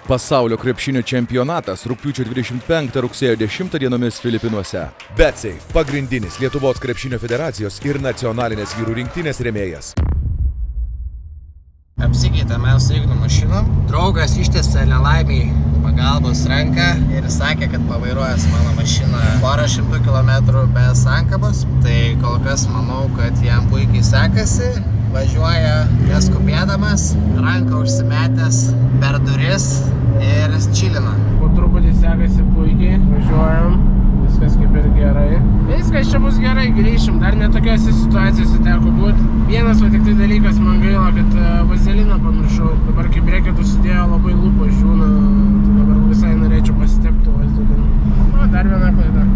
Pasaulio krepšinio čempionatas rugpjūčio 25 rugsėjo 10 dienomis Filipinuose. BetSafe – pagrindinis Lietuvos krepšinio federacijos ir nacionalinės vyrų rinktinės rėmėjas. Apsikeitėme su Ignu mašinom. Draugas ištiesė nelaimiai pagalbos ranką ir sakė, kad pavairuojas mano mašiną porą šimtų kilometrų be sankabos. Tai kol kas manau, kad jam puikiai sekasi. Važiuoja neskubėdamas, ranką užsimetęs per duris ir čilina. Po truputį sekasi puikiai, važiuojam, viskas kaip ir gerai. Viskas čia bus gerai, grįšim, dar netokiose situacijose teko būti. Vienas va tik tai dalykas, man gaila, kad vazeliną pamiršau. Dabar kaip reikėtų sudėjo labai lūpo žiūna, tai dabar visai norėčiau pasitepti vazeliną. O, dar viena klaida.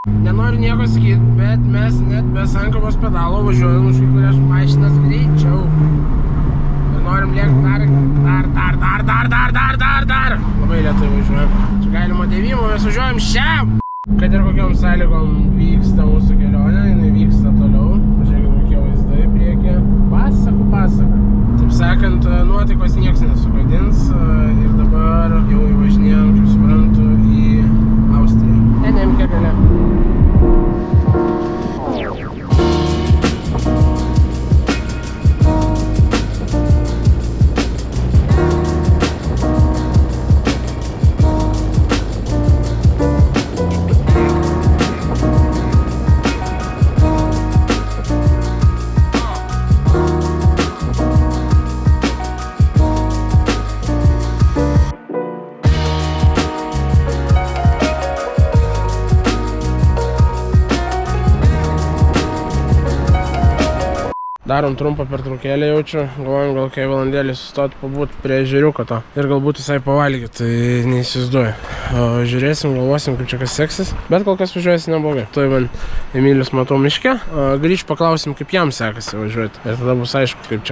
Nenoriu nieko sakyti, bet mes net be sankabos pedalo važiuojam už kai kurias mašinas greičiau. Ir norim lėkti dar. Labai lėtai važiuojam. Čia galima dėvimo, mes važiuojam šiam. Kad ir kokiom sąlygom vyksta mūsų kelionė, jinai vyksta toliau. Pažiūrėkime, kokie vaizdai priekį. Pasaka. Taip sakant, nuotaikos nieks nesugadins. Ir dabar jau įvažinėjom, kaip suprantu, į Austriją. NMK gale. Darom trumpą pertraukėlę jaučiu, galvojam gal kai valandėlį sustoti pabūt prie ežeriuko to ir galbūt visai pavalgyti, tai neįsivaizduoju. Žiūrėsim, galvosim, kaip čia kas seksis, bet kol kas važiuojasi neblogai. Tuoj man Emilis matau miške, grįž paklausim, kaip jam sekasi važiuoti ir tada bus aišku, kaip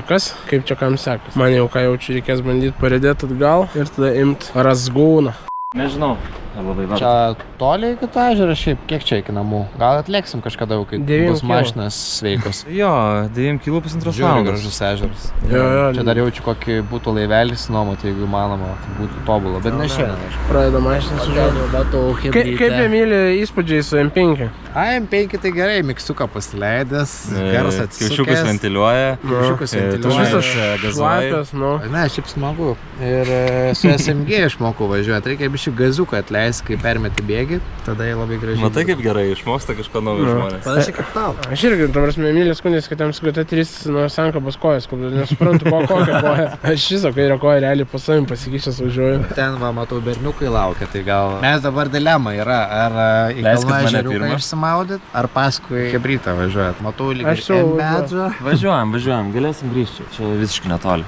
čia kam sekasi. Man jau ką jaučiu, reikės bandyti paridėti atgal ir tada imt Razgūną. Nežinau, labai verta. Čia toliai iki to ežero šiaip, kiek čia iki namų? Gal atlėksim kažkada jau, kai bus mašinas sveikos. Jo, 9 km pusantros Žiūri valandos. gražus ežeras. Jo. Čia dar jaučiu, kokį būtų laivelis nuomoti, jeigu įmanoma, tai būtų tobula, bet ne šiandien. Pradeda mašinas važiuoti. Kaip Emilį įspūdžiai su M5? M5 tai gerai, miksuką pasileidęs, garas atsisukęs. Kiaušiukus ventiliuoja. Kiaušiukus Tas ventiliuoja. visas šlapias, nu. Ne, šiaip smagu. Ir su SMG išmokau važiuoti. Reikia bišį gazuką atleisti, kai permeti bėgį, tada jie labai gražiai. Matai kaip gerai, išmoksta kažko naujo žmonės. Panašiai kaip tau. Aš irgi, tam prasme, Emilis skundės, kad jam sugata 3 nuo sankabos kojas, kad nesuprantu, kokią koją. Aš viso kairę koją realiai po savim pasikišęs važiuoju. Ten va, matau, berniukai laukia, tai gal... Mes dabar dilema yra, ar į kalvą ežeriuką išsimaudyt, ar paskui hebrytą važiuojat. Matau, lyg ir medžio. Važiuojam, galėsim grįžti. Čia visiškai netoli.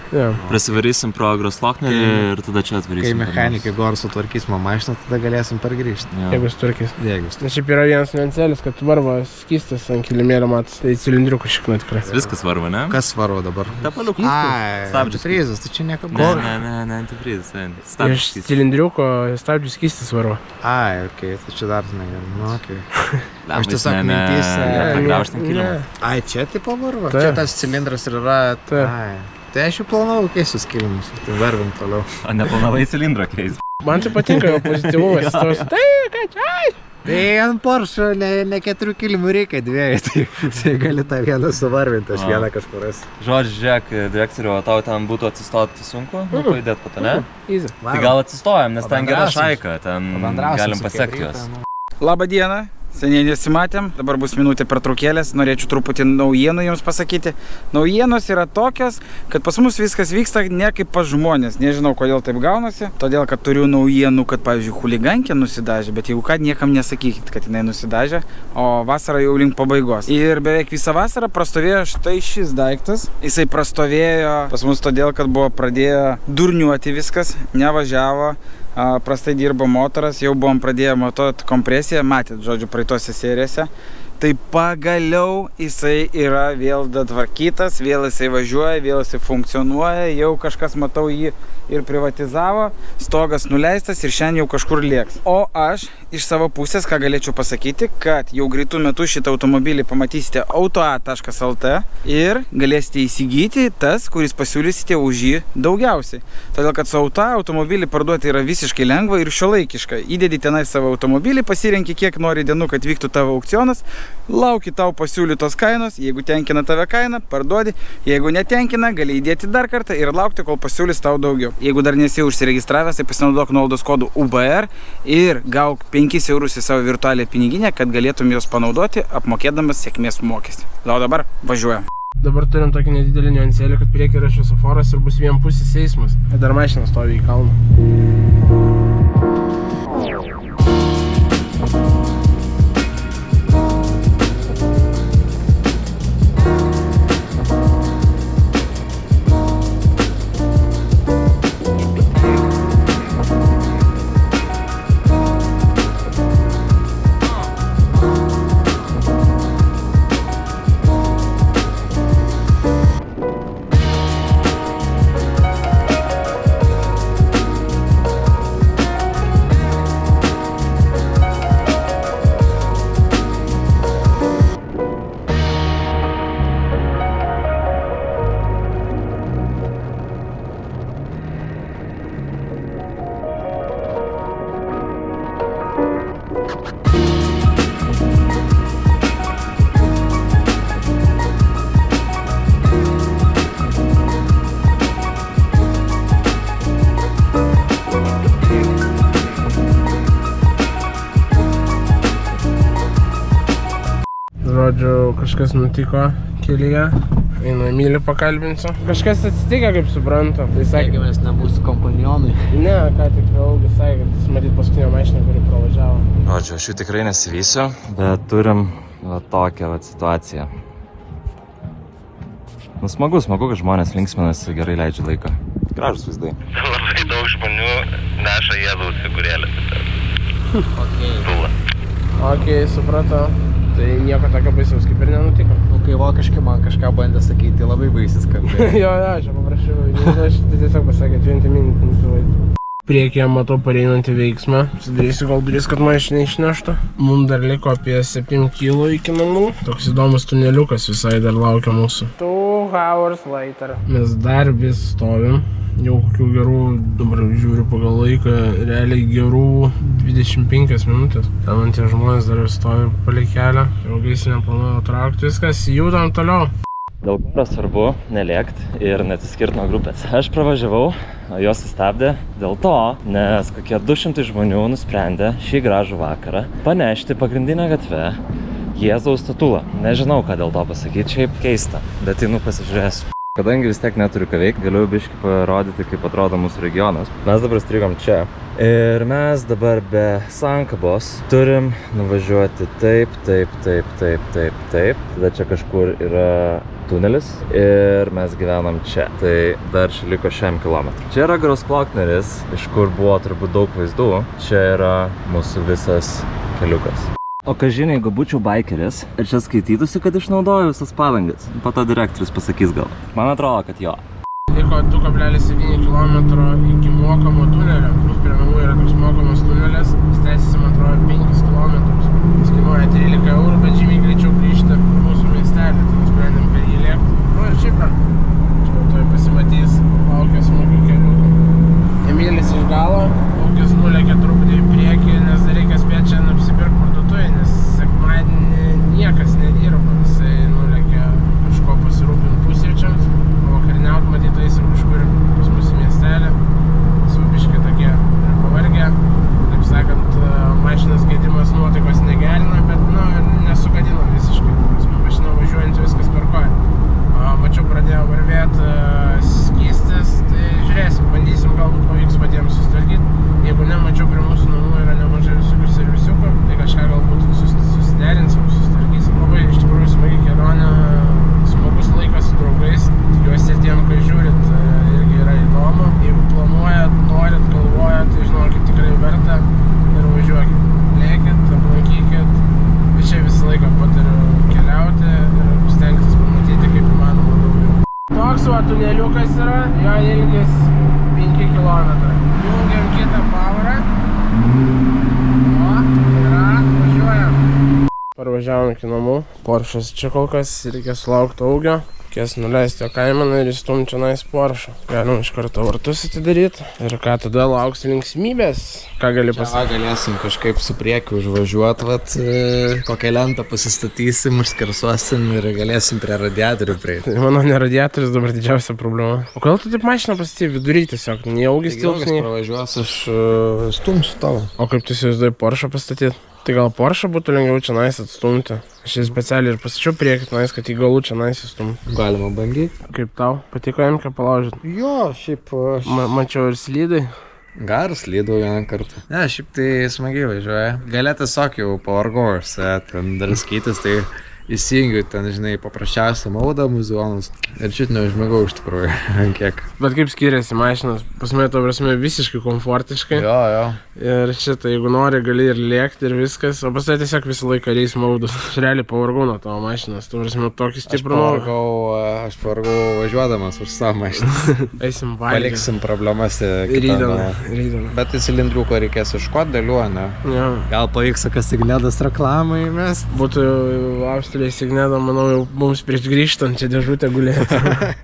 Prasivarysim pro Groslochnerį ir tada čia atvarysim. Kai mechanikai gor sutvarkys mano mašiną, tada galėsim pargrįžti. Jeigu sutvarkys. Dėgius. Nes šiaip yra vienas niuansėlis, kad varva skystas ant kilimėlio matas, tai cilindriuko šikna tikrai. Viskas varva, ne? Kas varo dabar? Tepaliukas. Ai, antifrizas, tai čia nieko blogo. Ne, antifrizas. Iš Stabdžius. cilindriuko stabdžių skystas varva. Ai, okei, tai čia dar negali. Nu, okei. Aš Lemais, tiesiog ne, mintyse... nepagraužt ant kilimo. Ai, čia tipo varva? Taip. Čia tas cilindras ir yra... Ai. Tai aš jau planavau keistus kilimus, tai varvim toliau. O neplanavai cilindro keis. Man tai patinka jo pozityvumas. Tai, ką čia? Tai ant Porsche ne 4 kilimų reikia, 2, tai gali tą vieną suvarvinti, aš vieną kažkur esu. Žodžiu, žiūrėk, direktoriu, o tau ten būtų atsistoti sunku, pajudėt po to, ne? Easy. Tai gal atsistojam, nes ten gera Pabendrausim. šaika, ten galim pasiekti juos. Labą dieną, seniai nesimatėm, dabar bus minutė pertraukėlės, norėčiau truputį naujienų jums pasakyti. Naujienos yra tokios, kad pas mus viskas vyksta ne kaip pas žmonės, nežinau kodėl taip gaunasi, todėl kad turiu naujienų, kad pavyzdžiui huligankė nusidažė, bet jeigu ką, niekam nesakykit, kad jinai nusidažė, o vasara jau link pabaigos. Ir beveik visą vasarą prastovėjo štai šis daiktas, jisai prastovėjo pas mus todėl, kad buvo pradėję durniuoti viskas, nevažiavo. Prastai dirbo motoras, jau buvom pradėję matuoti kompresiją, matėt, žodžiu, praeitose serijose. Tai pagaliau jisai yra vėl datvarkytas, vėl jisai važiuoja, vėl jisai funkcionuoja, jau kažkas matau jį ir privatizavo, stogas nuleistas ir šiandien jau kažkur lieks. O aš iš savo pusės, ką galėčiau pasakyti, kad jau greitų metų šitą automobilį pamatysite auto.lt ir galėsite įsigyti tas, kuris pasiūlysite už jį daugiausiai. Todėl, kad su automobilį parduoti yra visiškai lengva ir šiuolaikiška. Įdedi tenai savo automobilį, pasirenki kiek nori dienų, kad vyktų tavo aukcionas, lauki tau pasiūlytos kainos, jeigu tenkina tave kaina, parduodi, jeigu netenkina, gali įdėti dar kartą ir laukti, kol pasiūlys tau daugiau. Jeigu dar nesi užsiregistravęs, tai pasinaudok nuolaidos kodu UBR ir gauk 5 eurus į savo virtualią piniginę, kad galėtum jos panaudoti, apmokėdamas sėkmės mokestį. O dabar važiuojam. Dabar turim tokį nedidelį niuansėlį, kad prieky yra šviesoforas ir bus vienpusis eismas. Ir dar mašina stovi į kalną. Žodžiu, kažkas nutiko kelyje. Einu Emilį pakalbinsiu. Kažkas atsitikė, kaip suprantu. Tai sakė, Jeigu mes nebūsų kompanionai. ne, ką tik Augis sakė, kad jis matyt paskutinio mašiną, kuri pravažiavo. Žodžiu, aš jų tikrai nesivysiu, bet turim tokią situaciją. Nu, smagu, kad žmonės linksminasi, gerai leidžia laiką. Gražus vaizdai. Labai daug žmonių neša Jėzaus figūrėlę. Ok, supratau. Tai nieko tokio baisaus kaip ir nenutiko. Nu, kai vokiškai man kažką bandė sakyti, labai baisis skambėjo. jo, aš paprašiau. Aš tiesiog pasakė, 20 minutų. Priekyje matau pareinantį veiksmą. Sudarysiu gal duris, kad mašiną išneštų. Mums dar liko apie 7 kilo iki namų. Toks įdomus tuneliukas visai dar laukia mūsų. 2 hours later. Mes dar vis stovim. Jau kokių gerų, dabar žiūriu pagal laiką, realiai gerų 25 minutės. Ten ant tie žmonės dar vis stovi palei kelią. Ilgai neplanuoju traukti. Viskas, judam toliau. Dėl ko yra svarbu nelėkti ir neatsiskirti nuo grupės. Aš pravažiavau, jos sustabdė dėl to, nes kokie 200 žmonių nusprendė šį gražų vakarą panešti pagrindinę gatvę Jėzaus statulą. Nežinau, ką dėl to pasakyti, šiaip keista, bet einu pasižiūrėsiu. Kadangi vis tiek neturiu ką veikti, galiu biškį parodyti, kaip atrodo mūsų regionas. Mes dabar strigom čia. Ir mes dabar be sankabos turim nuvažiuoti taip. Tada čia kažkur yra tunelis ir mes gyvenam čia. Tai dar čia liko 100 kilometrų. Čia yra Grossglockneris, iš kur buvo turbūt daug vaizdų. Čia yra mūsų visas keliukas. O kažin, jeigu būčiau baikeris ir čia skaitytųsi, kad išnaudoju visas padangas. Po to direktorius pasakys gal. Man atrodo, kad jo. Liko 2,7 km iki mokamo tunelio. Plus prie namų yra toks mokamas tunelis. Jis tęsiasi, man atrodo, 5 km. Jis kainuoja 13 eurų, bet žymiai greičiau grįžti mūsų miestelį. Tai nusprendėm per jį lėkti. Nu ir šiaip čia toj pasimatys. Laukia smagių keliukų. Emilis iš galo. Augis nulėkė truputį į priekį, nes dar reikia spėti čia apsipirkti parduotuvėje, nes sekmadienį niekas nedirba. Jisai nulėkė kažko pasirūpinti pusryčiams. Vakariniaut matyt eisim kažkur pas mūsų miestelį. Biškai tokie pavargę. Taip sakant, mašinos gedimas nuotaikos negerina, bet nesugadino visiškai. Mašina važiuojant viskas tvarkoja. Mačiau, pradėjo varvėti skystis, tai žiūrėsim, bandysim, galbūt pavyks patiems susitvarkyti. Jeigu ne, mačiau prie mūsų važiavom iki namų. Poršas čia kol kas, reikia sulaukti augio. Reikės nuleisti jo kaimeną ir įstumti čia nais Poršą. Galim iš karto vartus atidaryti. Ir ką tada lauksi linksmybės? Ką gali pasakyti? Galėsim kažkaip su priekiu užvažiuoti, kokią lentą pasistatysim, užskarsuosim ir galėsim prie radiatorių prieiti. Mano ne radiatorius dabar didžiausia problema. O kodėl tu taip mašiną pasistatyti vidury tiesiog? Nei augis tilps, nei... Pravažiuos, aš stumsiu tavo. O kaip tu įsivaizduoji Poršą pastatyti? Tai gal Poršą būtų lengviau čia nais atstumti. Aš jį specialiai ir pasičiau priekit nais, kad į galų čia nais įstumti. Galima bandyti. Kaip tau? Patiko MK palaužyti? Jo, šiaip aš... Mačiau ir slydai. Garus lydau vieną kartą. Ne, šiaip tai smagiai važiuoja. Galė tiesiog jau pavargau, ten dar skytis, tai įsijungiu ten, žinai, paprasčiausią maudą muzijonus. Ir šit neužmigau iš tikrųjų, kiek. Bet kaip skiriasi mašinas? Pas mane, to prasme, visiškai komfortiškai. Jo. Ir šitą, jeigu nori, gali ir lėkti ir viskas. O pas tai tiesiog visą laiką reis maudus. Aš realiai pavargau nuo tavo mašinas. Tu prasme, tokį stiprų norą. Aš pavargau važiuodamas už savo mašiną. Eisim valgyti. Paliksim problemas Rytdieną. Bet į cilindriuką reikės iškoti dalių, ne? Ja. Gal pavyks, kas Signedas reklamai mes? Būtų Austrijai Signedo, manau, jau mums prieš grįžtant čia dėžutė gulėtų.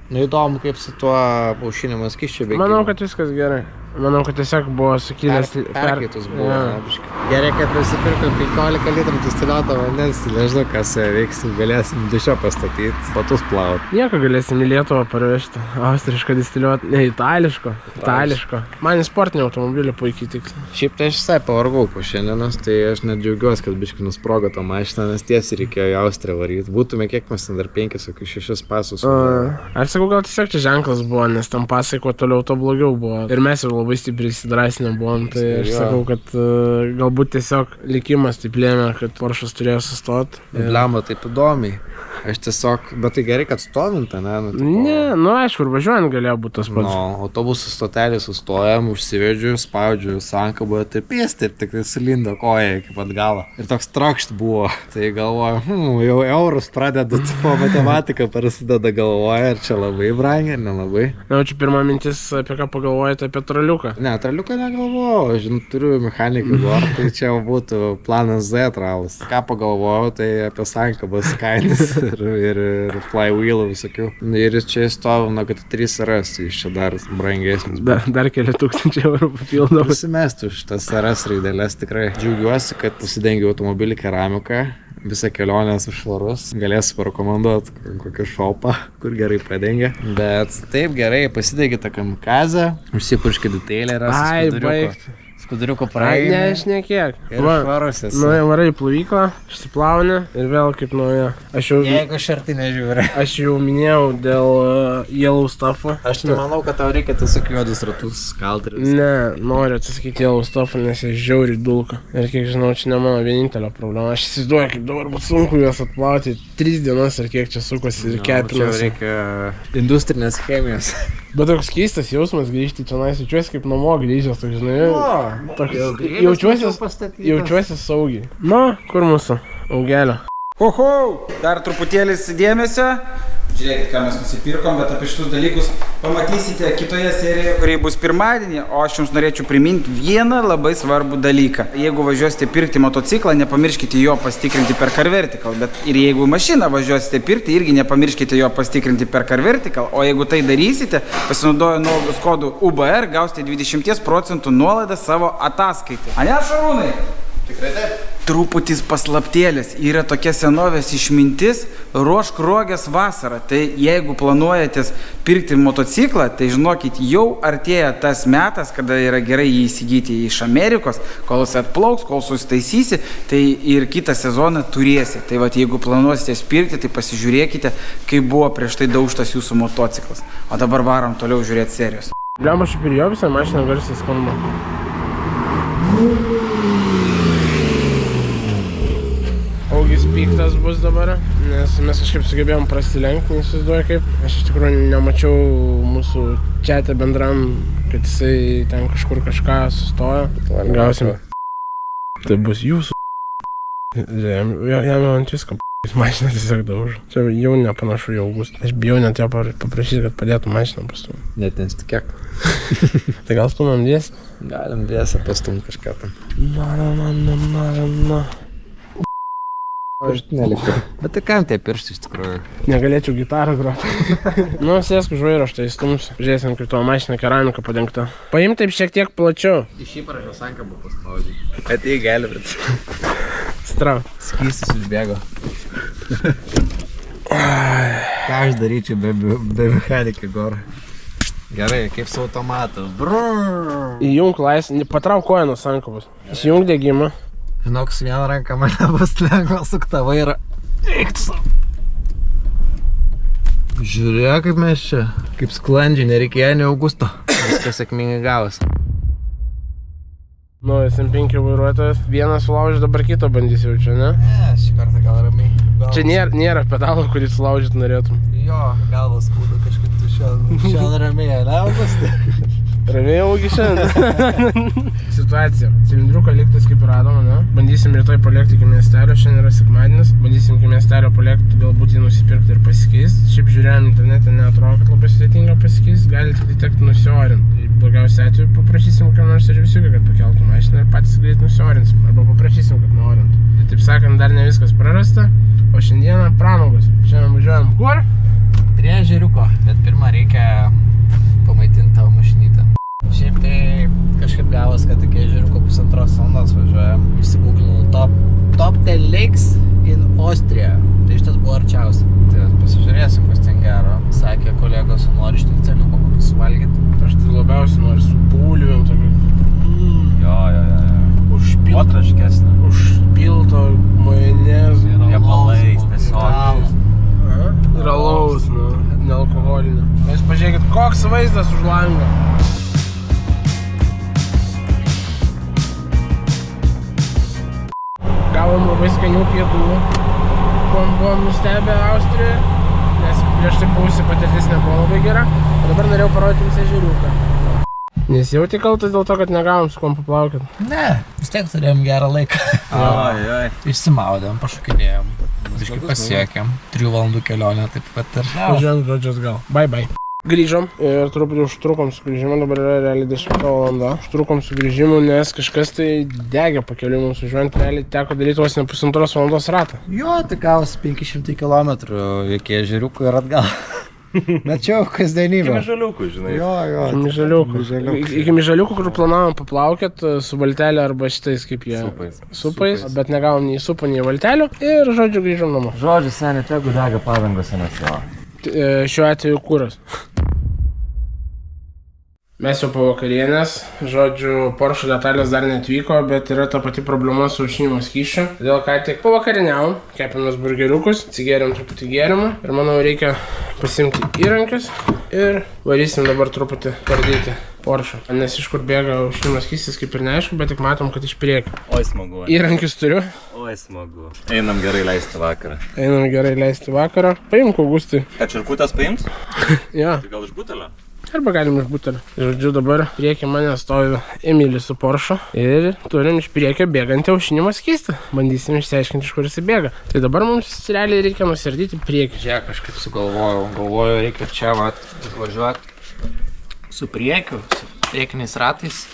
Nu įdomu, kaip su tuo aušinimo skysčiu veikia. Manau, kad viskas gerai. Manau, kad tiesiog buvo sukilęs... Perkaitus buvo. Gerai, kad prisipirkom 15 litrų distiliuoto vandens. Nežinau, kas veiksim, galėsim dušio pastatyti, batus plaut. Nieko galėsim į Lietuvą parvežti. Austrišką distiliuotą. Ne, itališko. Man į sportinį automobilį puikiai tiks. Šiaip tai aš visai pavargau po šiandienos, tai aš net džiaugiuosi, kad biškai nusprogo tą mašiną, nes tiesiai reikėjo į Austriją varyti. Būtume kiek mes ten dar 5-6 pasus. Aš sakau, gal tiesiog čia ženklas buvo, nes tam pasai, kuo toliau, to blogiau buvo. Ir mes jau labai stipriai įsidrasinę buvom, tai aš sakau, kad galbūt tiesiog likimas taip lėmė, kad Poršas turėjo sustoti. Blemba taip įdomiai. Aš tiesiog, bet tai gerai, kad stovint, ne? Ne, nu aišku, ir važiuojant galėjo būti tas pats. Autobusų stotelį sustojam, užsivedžiu, spaudžiu sankabą, taip pėsti ir tik tai sulindo koja iki pat galo. Ir toks trokšt buvo. Tai galvoju, jau eurus pradedat, po matematika prasideda galvoja, ir čia labai brangiai, ar nelabai. Na, čia pirma mintis, apie ką pagalvojate, apie traliuką. Ne, traliuką negalvojau, žinau, turiu mechaniką duor, tai čia būtų planas Z tralas. Ką pagalvojau, tai apie sankabas kainas ir flywheelų visokių. Ir čia stovi, kad 3 RS, tai iš čia dar brangesnis. Dar keli tūkstančiai eurų papildomai. Pasimestų šitas RS raidelės tikrai. Džiaugiuosi, kad pasidengiau automobilį keramiką. Visą kelionę su švarus. Galėsiu parekomenduoti kokį šopą, kur gerai padengia. Bet taip gerai, pasidegi tą kamikazę, užsipurški detailerą. Ai, baigti. Skuduriuko praeini. Ne, aš ne kiek. Ir švarusis. Nu, varai į plovyklą, išsiplauni ir vėl kaip nauja. Jeigu šartai nežiūri. Aš jau minėjau dėl yellow stuff'o. Aš manau, kad tau reikia tiesiog juodus ratus kalti. Ne, noriu atsisakyti yellow stuff'o, nes jis žiauriai dulka. Ir kiek žinau, čia ne mano vienintelė problema. Aš įsivaizduoju, kaip dabar būtų sunku juos atplauti 3 dienas ir kiek čia sukosi ir kepinasi. Čia reikia industrinės chemijos. Bet toks keistas jausmas grįžti čia, jaučiuosi kaip namo grįžęs, toks, žinai, jaučiuosi saugiai. Nu, kur mūsų augelio? Dar truputėlį dėmesio. Žiūrėkit, ką mes nusipirkom, bet apie šitus dalykus pamatysite kitoje serijoje, kurie bus pirmadienį, o aš jums norėčiau priminti vieną labai svarbų dalyką. Jeigu važiuosite pirkti motociklą, nepamirškite jo pasitikrinti per CarVertical, bet ir jeigu mašiną važiuosite pirkti, irgi nepamirškite jo pasitikrinti per CarVertical, o jeigu tai darysite, pasinaudoję nuolaidos kodu UBR, gausite 20% nuolaidą savo ataskaitą. Ane, Šarūnai? Tikrai taip. Truputis paslaptėlės, yra tokia senovės išmintis, ruošk roges vasarą. Tai jeigu planuojatės pirkti motociklą, tai žinokit, jau artėja tas metas, kada yra gerai jį įsigyti iš Amerikos, kol jis atplauks, kol susitaisysi, tai ir kitą sezoną turėsi. Tai vat, jeigu planuositės pirkti, tai pasižiūrėkite, kaip buvo prieš tai daužtas jūsų motociklas. O dabar varom toliau žiūrėti serijos. Blemba, šiaip ir jo visą mašiną garsiai skamba. Augis piktas bus dabar, nes mes kažkaip sugebėjom prasilenkti, neįsivaizduoju kaip. Aš iš tikrųjų nemačiau mūsų čiate bendram, kad jisai ten kažkur kažką sustojo. Gausim. Tai bus jūsų. Jam jau ant visko mašiną tiesiog daužo. Čia jau nepanašu į Augustą. Aš bijau net jo paprašyti, kad padėtų mašiną pastumti. Net nestikėk. Tai gal stumam dėsi? Galim dėsi pastumti kažką tam. Na. Nelikti. Bet tai kam tie pirštai iš tikrųjų? Negalėčiau gitarą groti. Nu, sėsk už vairo, aš tai stumsiu. Žiūrėsim, kaip tavo mašina keramika padengta. Paim taip šiek tiek plačiau. Iš įprašio sankabų paspaudžiu. Bet tai gali, bet... Strau. Skystis užbėgo. Ką aš daryčiau be mechanikų gor? Gerai, kaip su automatu. Įjung laisvę, patrauk koją nuo sankabos. Įjung degimą. Žinok, su vieną ranką mane bus lengva sukta vairą. Eiktų savo. Žiūrėk, kaip mes čia. Kaip sklandžiai, nereikėjo ne Augusto. Viskas sėkmingai gavosi. Nu, SM5 vairuotojas. Vienas sulaužė, dabar kito bandys jau čia, ne? Ne, šį kartą gal ramiai. Čia nėra pedalo, kurį sulaužyt norėtum. Jo, galvas skūda kažkaip tu šiandien ramiai, ne, Augustai? Ramiai augi šiandien. Situacija. Cilindruką liktas kaip radom, ne? Bandysim rytoj palėkti iki miestelio, šiandien yra sekmadienis. Bandysim iki miestelio palėkti, galbūt jį nusipirkti ir pasikeist. Šiaip žiūrėjom internete, neatrodo, kad labai sudėtinga pasikeist. Gali tik tekti nusiorinti. Blogiausiu atveju paprašysim kam nors servisiuką, kad pakeltų mašiną ir patys greit nusiorinsim. Arba paprašysim, kad nuorintų. Tai taip sakant, dar ne viskas prarasta. O šiandieną pramogos. Šiandien važiuojam kur? Prie ežeriuko, bet pirmą reikia pamaitinti tavo mašinytą. Šiaip tai kažkaip gavos, kad iki ežeriuko 1,5 valandos važiuojam. Išsigūglinau top 10 lakes in Austria. Tai šitas buvo arčiausia. Tai pasižiūrėsim, kas ten gero. Sakė kolegos, nori iš ten celiuko kokį suvalgyti. Aš tai labiausiai noriu su pūliu, Jo. užpilto. Otraškesnė. Užpilto majonezų. Riepalais, tiesiog. Ir alaus, nu, nealkoholinio. Jūs pažiūrėkit, koks vaizdas už langą. Gavom labai skanių pietų, kuom buvom nustebę Austrijoje, nes prieš tai buvusi patirtis nebuvo labai gera, o dabar norėjau parodyti jums ežeriuką. Nesijauti kaltas dėl to, kad negavom su kuom paplaukėt? Ne, vis tiek turėjom gerą laiką. Išsimaudėm, pašokinėjom. Biškai pasiekėm. 3 valandų kelionę taip pat ir... Važiuojant žodžios gal. Bye bye. Grįžom ir truputį užtrukom su grįžimu, dabar yra realiai 10 valanda. Užtrukom su grįžimu, nes kažkas tai degė pakeliui mums važiuojant, realiai teko daryti vos ne 1,5 valandos ratą. Jo, tai gavos 500 km iki ežeriuko ir atgal. Bet čia jau kasdienybė. Iki žaliukų, žinai. Jo. Iki mižaliukų, kur planavom paplaukėt su valtelė arba šitais kaip jie. Supais. Bet negavom nei supų, nei valtelių. Ir žodžiu grįžom namo. Žodžiu, seniai, tegu dega padangose nesio. Šiuo atveju kūras. Mes jau po vakarienės, žodžiu, Porsche detalės dar neatvyko, bet yra ta pati problema su aušinimo skysčiu. Todėl ką tik pavakarieniavom, kepėmės burgeriukus, atsigėrėm truputį gėrimą ir manau reikia pasimti įrankius ir varysim dabar truputį pardyti Porsche. Nes iš kur bėga aušinimo skystis kaip ir neaišku, bet tik matom, kad iš priekio. Oi smagu. Įrankius turiu. Oi smagu. Einam gerai leisti vakarą. Paimk Augustui. Ką, čirkutės paimt? Ja. Tai gal iš butelio? Arba galim iš butelio. Žodžiu, dabar priekį mane stovi Emilis su Porsche ir turim iš priekio bėgantį aušinimo skystį. Bandysim išsiaiškinti, iš kur jis bėga. Tai dabar mums realiai reikia nusiardyti priekį. Žiūrėk, kažkaip galvoju, reikia čia važiuoti su priekiu, su priekiniais ratais.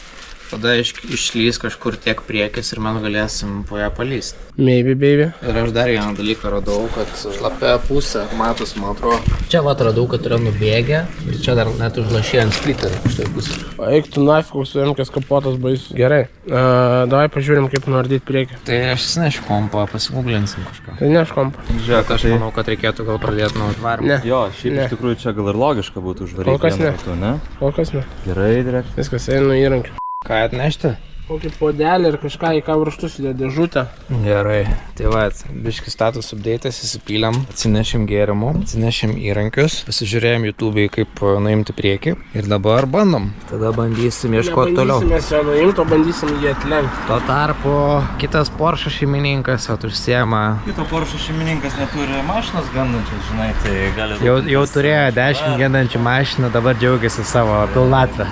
Tada išlys kažkur tiek priekis ir man galėsim po ją palysti. Maybe, baby. Ir aš dar vieną dalyką radau, kad šlapia pusė, matos, man atrodo. Čia vat radau, kad yra nubėgę ir čia dar net užlašė ant splitterio štai pusė. Eik tu nafiku, suimkės kapotas baisus. Gerai. Davai pažiūrim, kaip nuardyti priekį. Tai aš nešu kompą, pasiguglinsim kažką. Tai neš kompą. Žiūrėk, aš manau, kad reikėtų gal pradėti nuo atvarimo. Ne. Jo, šiaip iš tikrųjų čia gal ir logiška būtų užvaryti. Kol kas ne. Ne? Kol kas ne. Gerai, direkt. Viskas einu įrankiu. Ką atnešti? Kokį podelį ir kažką į ką vrštus įdė dėžutę. Gerai, tai va, biškis status update'as, įsipylėm, atsinešim gėrimų, atsinešim įrankius, pasižiūrėjom YouTube'ai kaip nuimti priekį ir dabar bandom. Tada bandysim ieškoti toliau. Nebandysim mes jo nuimti, o bandysim jį atlenkti. Tuo tarpu kitas Porsche šeimininkas užsiema. Kito Porsche šeimininkas neturi mašinos gandančios, žinai, tai gali... Jau turėjo 10 gendančių mašiną, dabar džiaugiasi savo pilnatvę.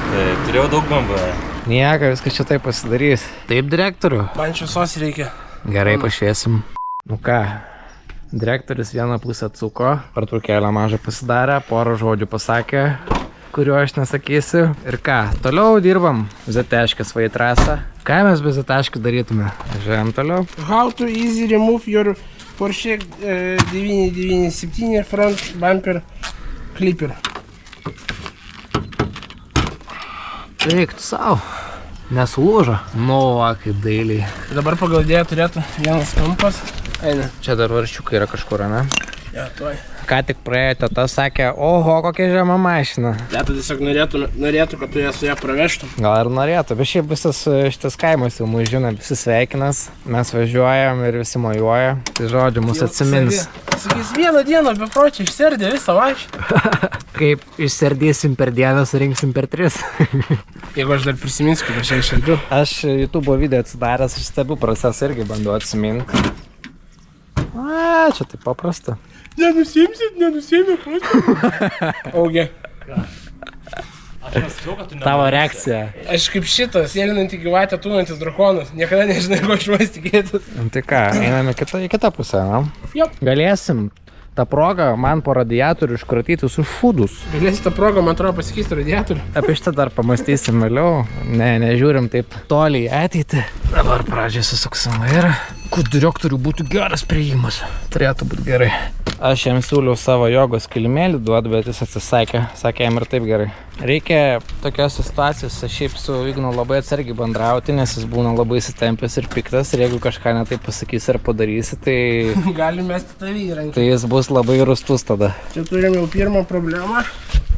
Tai turėjau daug BMW. Nieko, viskas čia taip pasidarys. Taip, direktoriu? Man šviesos reikia. Gerai, pašviesim. Nu ką, direktorius vieną pusę atsuko, pertraukėlę mažą pasidarė, porą žodžių pasakė, kurio aš nesakysiu. Ir ką, toliau dirbam Zetaškės vai trasą. Ką mes be Zetaškių darytume? Žiūrėjom toliau. How to easy remove your Porsche 997 front bumper clipper. Reiktų savo. Nesulūžo. Nu, va, kaip dailiai. Dabar pagal idėją turėtų vienas kampas. Eina. Čia dar varščiukai yra kažkur, ne? Ja, tuoj. Ką tik praėjo, tata sakė, oho, kokia žema mašina. Teta tiesiog norėtų, kad tu ją su ją pravežtum. Gal ir norėtų, bet šiaip visas šitas kaimas jau mūsų žino, visi sveikinas. Mes važiuojam ir visi mojuoja. Tai žodžiu, mūsų atsimins. Sakys, vieną dieną bepročiai išserdė visą mašiną. Kaip išserdėsim per dieną, surinksim per 3. Jeigu aš dar prisiminsiu, kaip aš ją išserdžiu. Aš YouTube video atsidaręs, aš stebiu procesą irgi bandau atsiminti. A, čia taip paprasta. Nenusimsit, Augi. Tavo reakcija. Aš kaip šitas, sėlinantį gyvatę, tūnantis drakonas. Niekada nežinai, ko iš manęs tikėtis. Tai ką, einame į kitą pusę, na? Jop. Galėsim tą progą man po radiatorių iškratyti su šūdus. Galėsi tą progą, man atrodo, pasikeisti radiatorių. Apie šitą dar pamastysim vėliau. Nežiūrim taip toliai į ateitį. Dabar pradžiai susuksim vairą. Kad direktorių būtų geras priėjimas. Turėtų būti gerai. Aš jam siūliau savo jogos kilimėlį duoti, bet jis atsisakė. Sakė, jam ir taip gerai. Reikia tokiose situacijose šiaip su Ignu labai atsargiai bendrauti, nes jis būna labai įsitempęs ir piktas. Ir jeigu kažką netaip pasakys ar padarysi, tai... Gali mesti tavį įrankį. Tai jis bus labai rūstus tada. Čia turim jau pirmą problemą.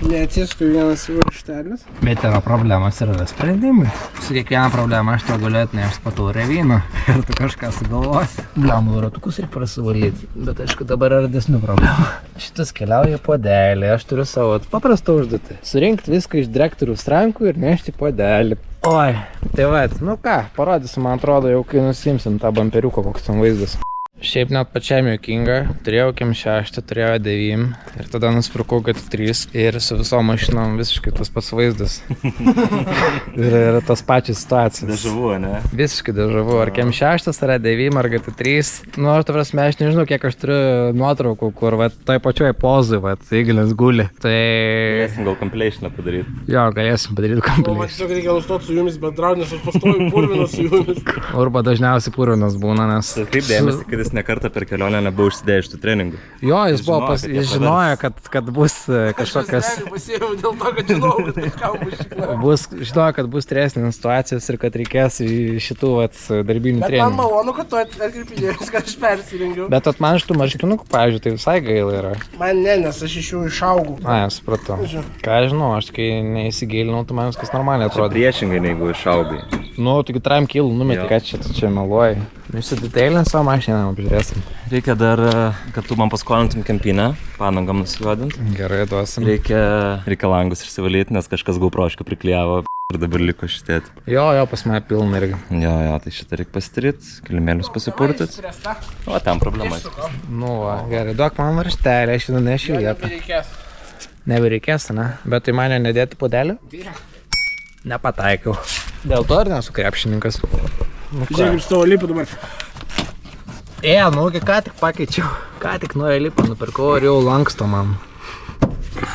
Neatsisku vienas varžtelis. Bet yra problemas ir yra sprendimai. Su kiekviena problema aš to galiu atnešti po taurę vyno ir tu kažką sugalvosi. Blemų ratukus ir prasivalyti. Bet aišku, dabar yra didesnių problemų. Šitas keliauja puodelį, aš turiu savo paprastą užduotį. Surinkti viską iš direktoriaus rankų ir nešti puodelį. Oi, tai va, nu ką, parodysiu, man atrodo, jau kai nusimsim tą bamperiuką, koks ten vaizdas. Šiaip net pačiam juokinga, turėjau Kem 6, turėjau 9 ir tada nusipirkau GT3 ir su visom mašinom visiškai tas pats vaizdas. Ir tas pačias situacijos. Dežavu, ne? Visiškai dežavu, ar Kem 6, ar 9, ar GT3. Nu, aš ta prasme, aš nežinau, kiek aš turiu nuotraukų, kur va, toj pačioj pozui, va, Ignas guli. Tai... Galėsim gal compilationą padaryti. Jo, galėsim padaryti Man compilation. tiesiog reikia nustoti su jumis bendrauti, nes aš pastoju purvinas su jumis. Urba dažniausiai purvinas būna, nes... Kaip dėmesį, kad jis nekartą per kelionę nebuvo užsidėjęs tų treningų. Jo, jis Jis žinojo, kad bus kažkokios... Pasėjau dėl to, kad žinau, kad kažką užšiklau. Žinojo, kad bus stresinės situacijos ir kad reikės į šitų darbinių Bet man treningų. malonu, kad tu atkreipinėjus, kad aš persirengiau. Bet man šitų marškinukų, pavyzdžiui, tai visai gaila yra. Man ne, nes aš iš jų išaugau. Na, supratau. Ką aš žinau, aš kai neįsigilinau, tai man viskas normaliai atrodo. Priešingai negu išaugai. Nu, tik 3 kilų numeti, ką čia meluoji. Išsidetailint savo mašiną, apžiūrėsim. Reikia dar, kad tu man paskolintum kempinę, panangam nusijuodint. Gerai, duosim. Reikia langus išsivalyti, nes kažkas GoProšką priklijavo ir dabar liko šitėti. Jo, pas mane pilna irgi. Jo, tai šitą reikia pasidaryt, kilimėlius pasipurtyt. O, ten problema. Nu, va, gerai, duok man marštelį, aš jį nunešiu vietą. Nebereikės, ne? Bet tai mane nedėti puodelį? Nepataikiau. Dėl to ir nesu krepšininkas. Nu, Žiūrėk, iš tavo lipų dabar. Nu, ką tik pakeičiau. Ką tik nuo lipą nupirkau ir jau lanksto man.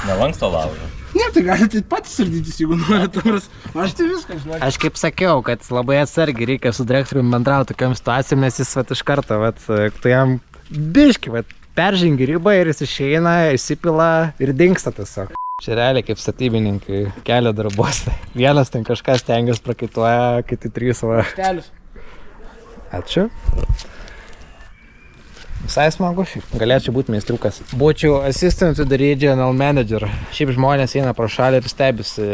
Nelanksto laužą. Ne, tai galite patys sardytis, jeigu norite. Aš tai viską žinau. Aš kaip sakiau, kad labai atsargiai reikia su direktoriumi bendrauti tokiam situacijom, nes jis iš karto, tu jam biški, peržengi ribą ir jis išeina, įsipila ir dingsta tiesiog. Čia realiai kaip statybininkai kelio darbuose. Vienas ten kažkas stengiasi prakaituoja, kiti 3 va. Marštelius. Ačiū. Visai smagu šiaip. Galėčiau būti meistriukas. Būčiau assistant to the regional manager. Šiaip žmonės eina pro šalį ir stebisi,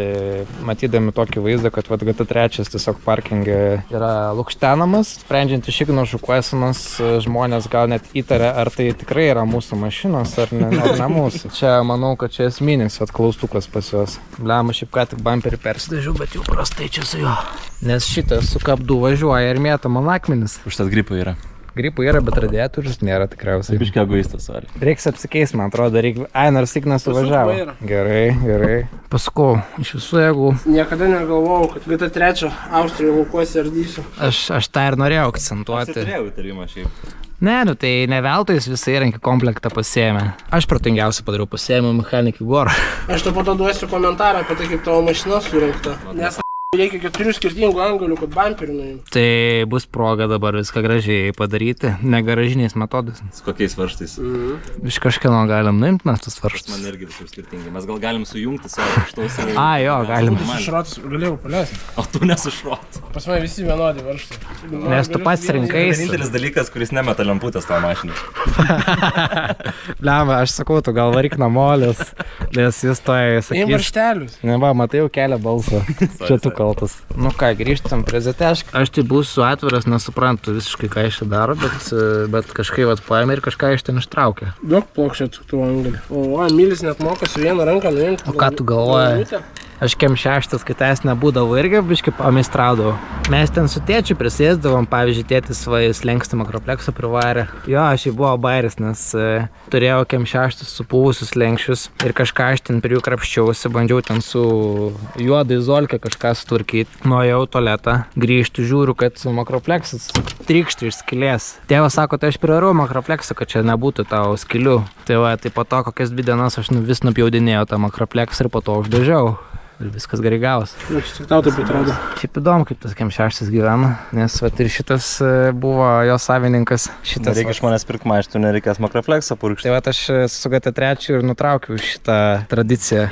matydami tokį vaizdą, kad GT3 tiesiog parkinge yra lukštenamas. Sprendžiant iš Igno šukuosenos, žmonės gal net įtaria, ar tai tikrai yra mūsų mašinos, ar ne mūsų. Čia manau, kad čia esminis klaustukas pas juos. Blema, šiaip ką tik bumperį persidažiau, bet jau prastai čia su juo. Nes šitas su kapdu važiuoja ir mėta man akmenis. Užtat gripų yra. Gripų yra, bet radiatorius nėra tikriausiai. Biškio egoistas, sorry. Reiks apsikeis, man atrodo, nors Ignas suvažiavo. Gerai. Paskau, iš visų jėgų. Niekada negalvojau, kad GT3 Austrijoje laukuosi ardysiu. Aš tą ir norėjau akcentuoti. Aš turėjau įtarimą šiaip. Ne, nu tai ne veltui jis visą įrankį komplektą pasiėmė. Aš protingiausiai padariau, pasiėmiau mechanikį gorą. Aš tau po to duosiu komentarą apie tai, kaip tavo mašina surinkta. Nes reikia 4 skirtingų angalių, kad bamperį nuimti. Tai bus proga dabar viską gražiai padaryti, ne garažiniais metodais. Su kokiais varžtais? Iš kažkieno galim nuimti mes tas varžtus. Man irgi visur skirtingi. Mes gal galim sujungti savo varžtus. Jo, galim. Sušrotus galėjau paleisti. O tu nesušrot. Pas mane visi vienodi varžtai. Nes tu pats rinkais. Vienintelis dalykas, kuris nemeta lemputės tavo mašinai. Bliamba, aš sakau, tu gal varyk namolis, nes jis toje Į sakys. varžtelius. Ne, va, matai, jau kelia balsą. Čia tu kaltas. Nu ką, grįžtam prie ZTŠ. Aš tai būsiu atviras, nesuprantu visiškai, ką iš čia daro, bet kažkaip paėmė ir kažką iš ten ištraukė. Daug plokščio atsuktų angalį. O, Emilis net moka su viena ranka nuimti. O ką tu galvoji? Aš kem 6, kai tęs nebūdavo irgi biškai pameistraudavau. Mes ten su tėčiu prisėsdavom, pavyzdžiui, tėtis va jis lenkstą makropleksą privarė. Jo, aš jį buvo bairis, nes turėjau kem 6 supūvusius lenkščius ir kažką aš ten prie jų krapščiausi, bandžiau ten su juodai zolke kažką sutvarkyti. Nuėjau tualetą, grįžtu, žiūriu, kad makropleksas trykšti iš skylės. Tėvas sako, tai aš privarau makropleksą, kad čia nebūtų tavo skylių. Tai va, tai po to kokias 2 dienas aš vis nupjaudinėjau tą makropleksą ir po to uždažiau. Ir viskas gerai gavos. Tik tau taip atrodo. Šiaip įdomu, kaip tas Kem6 gyvena, nes vat ir šitas buvo jo savininkas. Šitas Reikia iš manęs pirkti mašinų, nereikės makrofleksą purkšti. Tai vat aš su GT3 ir nutraukiau šitą tradiciją.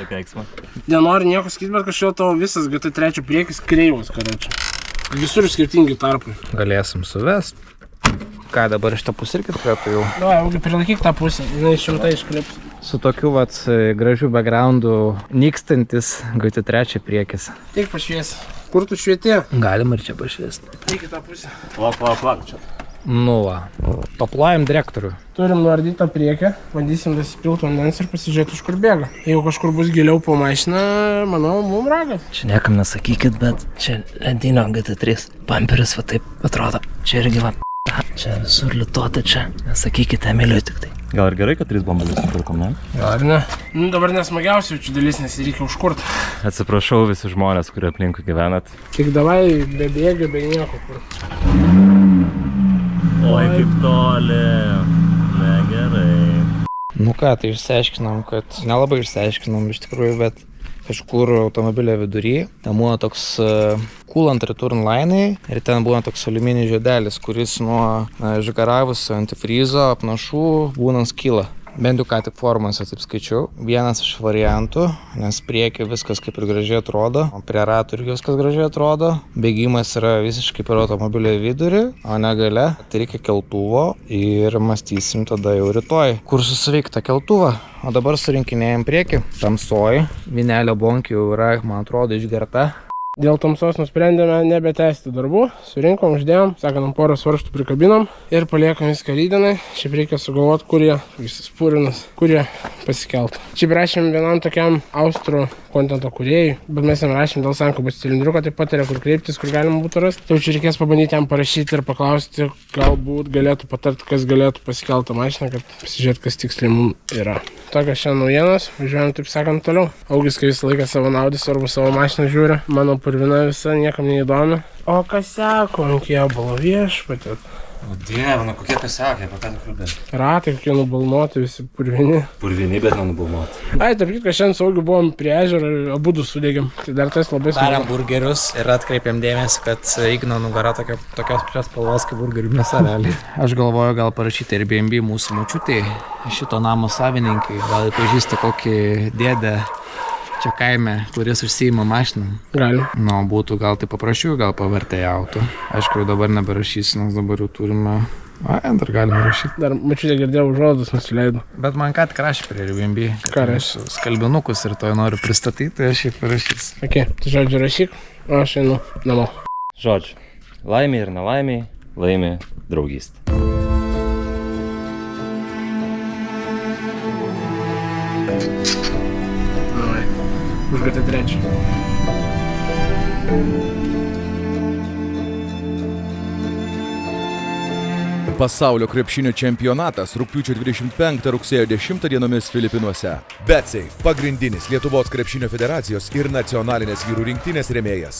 Nenori nieko sakyti, bet kažkaip tavo visas GT3 priekis kreivas, karočią. Visur skirtingi tarpai. Galėsim suvest. Ką dabar iš tą pusę irgi turėtų jau? Davai, augi prilaikyk tą pusę, jinai 100 išklips. Su tokiu vat gražiu backgroundu nykstantis GT3 priekis. Tik pašviesi. Kur tu švieti? Galim ir čia pašviesti. Tik į tą pusę. Plak čia. Nu va, toplojam direktorių. Turim nuardytą priekį, bandysim dasipilti vandens ir pasižiūrėti, iš kur bėga. Jeigu kažkur bus giliau po mašiną, manau, mum ragas. Čia niekam nesakykit, bet čia ledinio GT3 bamperis va taip atrodo. Čia irgi va čia visur lituota čia. Nesakykite Emiliui tik tai. Gal ir gerai, kad 3 bambalius supirkom, ne? Ar ne? Nu, dabar nesmagiausiai jaučiu dalis, nes reikia užkurti. Atsiprašau visi žmonės, kurie aplinkui gyvenat. Tik davai be bėgio, be nieko kur. Oi, kaip toli. Negerai. Nu ką, tai išsiaiškinom, kad nelabai išsiaiškinom iš tikrųjų, bet kažkur automobilio vidury. Ten būna toks coolant return line ir ten būna toks aliumininis žiedelis, kuris nuo išgaravusio antifrizo apnašų būna skyla. Bent jau ką tik formose taip skaičiau. Vienas iš variantų, nes priekį viskas kaip ir gražiai atrodo, o prie ratų irgi viskas gražiai atrodo. Bėgimas yra visiškai per automobilio vidurį, o ne gale. Tai reikia keltuvo ir mąstysim tada jau rytoj, kur susiveikt tą keltuvą. O dabar surinkinėjom priekį. Tamsoj, vinelio bonkė jau yra, man atrodo, išgerta. Dėl tamsos nusprendėme nebetęsti darbų, surinkom, uždėjom, sakant, porą svarštų prikabinom ir paliekam viską rydienai. Šiaip reikia sugalvoti, kur jie spūrinas, kur jie pasikeltų. Šiaip rašėm vienam tokiam austrų kontento kūrėjui, bet mes jam rašėm dėl sankabos cilindriuko, taip pat yra kur kreiptis, kur galima būtų rasti. Tai čia reikės pabandyti jam parašyti ir paklausti, galbūt galėtų patarti, kas galėtų pasikelti mašiną, kad pasižiūrėt, kas tiksliai mums yra. Tokios šiandien naujienos, važiuojam taip sakant toliau. Augis, kai visą laiką savo naudis arba savo mašiną žiūri, mano purvina visa, niekam neįdomi. O kas seko ant kėbulo viešpatė? O dieve, nu kokie kasiakai, apie ką tu kalbėt? Ratai kokie nubalnuoti, visi purvini. Purvini, bet nenubalnuoti. Ai, tarp kitko, šiandien saugiu buvom prie ežero ir abudu sudegėm. Tai dar tas labai Darėm burgerius ir atkreipėm dėmesį, kad Igno nugara tokios pačios spalvos kaip burgerių mėsa realiai. Aš galvoju gal parašyti Airbnb mūsų močiutei, šito namo savininkai, gal pažįsta kokį dėdę čia kaime, kuris užsiima mašiną. Galim. Nu, būtų gal tai paprašiau, gal pavertėjautų. Aišku, dabar neberašysiu, nes dabar jau turime... dar galime rašyti. Dar mačiutė girdėjau užuodas nusileido. Bet man ką tik rašė prie Airbnb. Ką rašė? Skalbinukus ir to noriu pristatyti, tai aš jį parašysiu. Ok, tai žodžiu rašyk, o aš einu namo. Žodžiu, laimė ir nelaimė, laimė draugystė. Už GT3. Pasaulio krepšinio čempionatas rugpjūčio 25 rugsėjo 10 dienomis Filipinuose. BetSafe – pagrindinis Lietuvos krepšinio federacijos ir nacionalinės vyrų rinktinės rėmėjas.